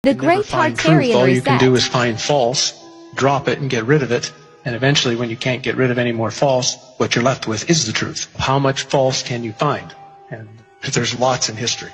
The You never Great find Tartarian truth. All you can Reset. do is find false, drop it and get rid of it. And eventually, when you can't get rid of any more false, what you're left with is the truth. How much false can you find? And there's lots in history.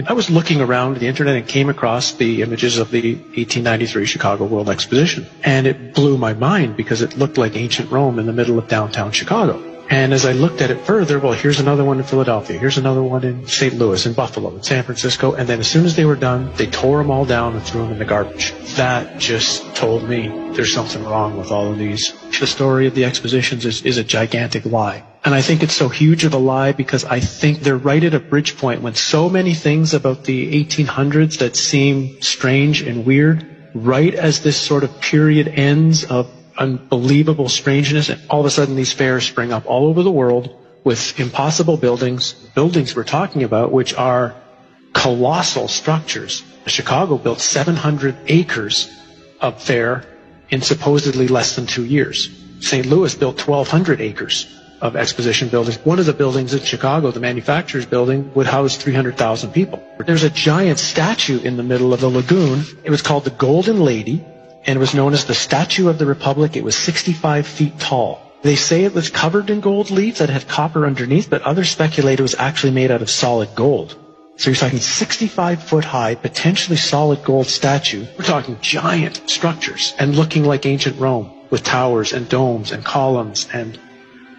I was looking around the internet and came across the images of the 1893 Chicago World Exposition. And it blew my mind because it looked like ancient Rome in the middle of downtown Chicago. And as I looked at it further, well, here's another one in Philadelphia, here's another one in St. Louis, in Buffalo, in San Francisco, and then as soon as they were done, they tore them all down and threw them in the garbage. That just told me there's something wrong with all of these. The story of the expositions is a gigantic lie. And I think it's so huge of a lie because I think they're right at a bridge point when so many things about the 1800s that seem strange and weird, right as this sort of period ends of unbelievable strangeness, and all of a sudden these fairs spring up all over the world with impossible buildings we're talking about, which are colossal structures. Chicago built 700 acres of fair in supposedly less than 2 years. St. Louis built 1,200 acres of exposition buildings. One of the buildings in Chicago, the manufacturer's building, would house 300,000 people. There's a giant statue in the middle of the lagoon. It was called the Golden Lady, and it was known as the Statue of the Republic. It was 65 feet tall. They say it was covered in gold leaf that had copper underneath, but others speculate it was actually made out of solid gold. So you're talking 65-foot high, potentially solid gold statue. We're talking giant structures and looking like ancient Rome with towers and domes and columns and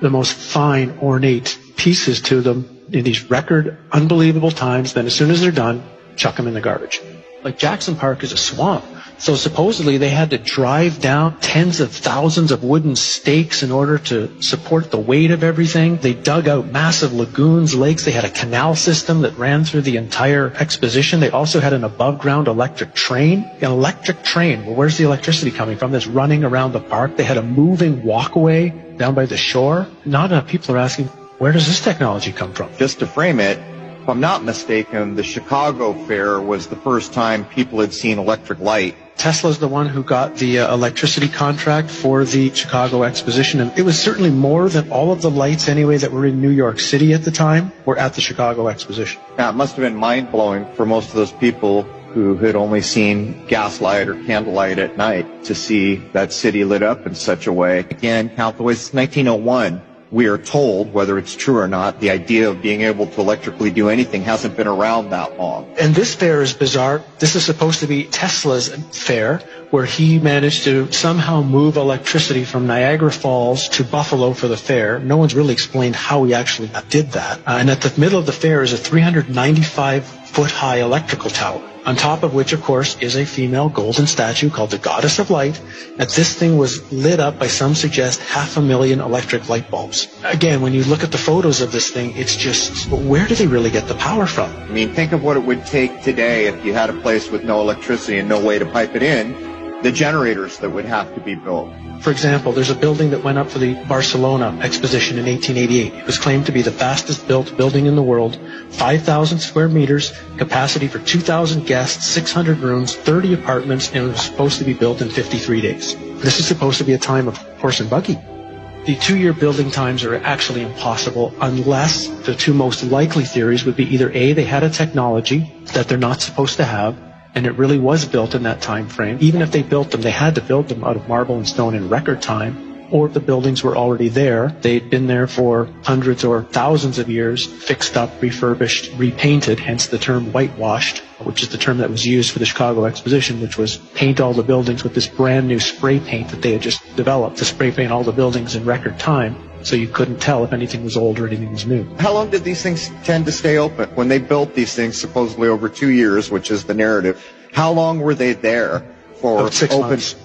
the most fine, ornate pieces to them in these record, unbelievable times. Then as soon as they're done, chuck them in the garbage. Like Jackson Park is a swamp. So supposedly they had to drive down tens of thousands of wooden stakes in order to support the weight of everything. They dug out massive lagoons, lakes. They had a canal system that ran through the entire exposition. They also had an above-ground electric train. An electric train, well, where's the electricity coming from? That's running around the park. They had a moving walkway down by the shore. Not enough people are asking, where does this technology come from? Just to frame it, if I'm not mistaken, the Chicago Fair was the first time people had seen electric light. Tesla's the one who got the electricity contract for the Chicago Exposition, and it was certainly more than all of the lights anyway that were in New York City at the time were at the Chicago Exposition. Now, it must have been mind-blowing for most of those people who had only seen gaslight or candlelight at night to see that city lit up in such a way. Again, count the way since 1901. We are told, whether it's true or not, the idea of being able to electrically do anything hasn't been around that long. And this fair is bizarre. This is supposed to be Tesla's fair, where he managed to somehow move electricity from Niagara Falls to Buffalo for the fair. No one's really explained how he actually did that. And at the middle of the fair is a 395-foot-high electrical tower, on top of which, of course, is a female golden statue called the Goddess of Light. And this thing was lit up by, some suggest, 500,000 electric light bulbs. Again, when you look at the photos of this thing, it's just, where do they really get the power from? I mean, think of what it would take today if you had a place with no electricity and no way to pipe it in, the generators that would have to be built. For example, there's a building that went up for the Barcelona exposition in 1888. It was claimed to be the fastest built building in the world, 5,000 square meters, capacity for 2,000 guests, 600 rooms, 30 apartments, and it was supposed to be built in 53 days. This is supposed to be a time of horse and buggy. The 2-year building times are actually impossible unless the two most likely theories would be either A, they had a technology that they're not supposed to have, and it really was built in that time frame. Even if they built them, they had to build them out of marble and stone in record time, or the buildings were already there. They'd been there for hundreds or thousands of years, fixed up, refurbished, repainted, hence the term whitewashed, which is the term that was used for the Chicago Exposition, which was paint all the buildings with this brand new spray paint that they had just developed to spray paint all the buildings in record time, so you couldn't tell if anything was old or anything was new. How long did these things tend to stay open? When they built these things supposedly over 2 years, which is the narrative, how long were they there for? About 6 months.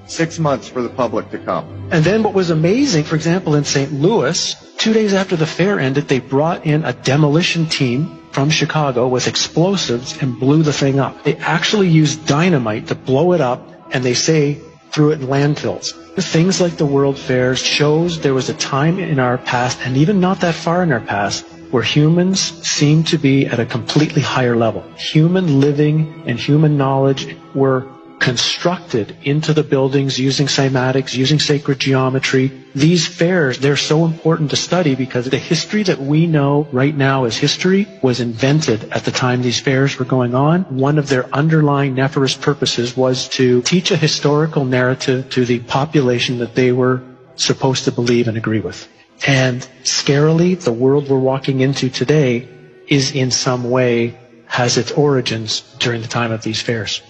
6 months for the public to come. And then what was amazing, for example, in St. Louis, 2 days after the fair ended, they brought in a demolition team from Chicago with explosives and blew the thing up. They actually used dynamite to blow it up, and they say threw it in landfills. Things like the World Fairs shows there was a time in our past, and even not that far in our past, where humans seem to be at a completely higher level. Human living and human knowledge were constructed into the buildings using cymatics, using sacred geometry. These fairs, they're so important to study because the history that we know right now as history was invented at the time these fairs were going on. One of their underlying nefarious purposes was to teach a historical narrative to the population that they were supposed to believe and agree with. And scarily, the world we're walking into today is in some way has its origins during the time of these fairs.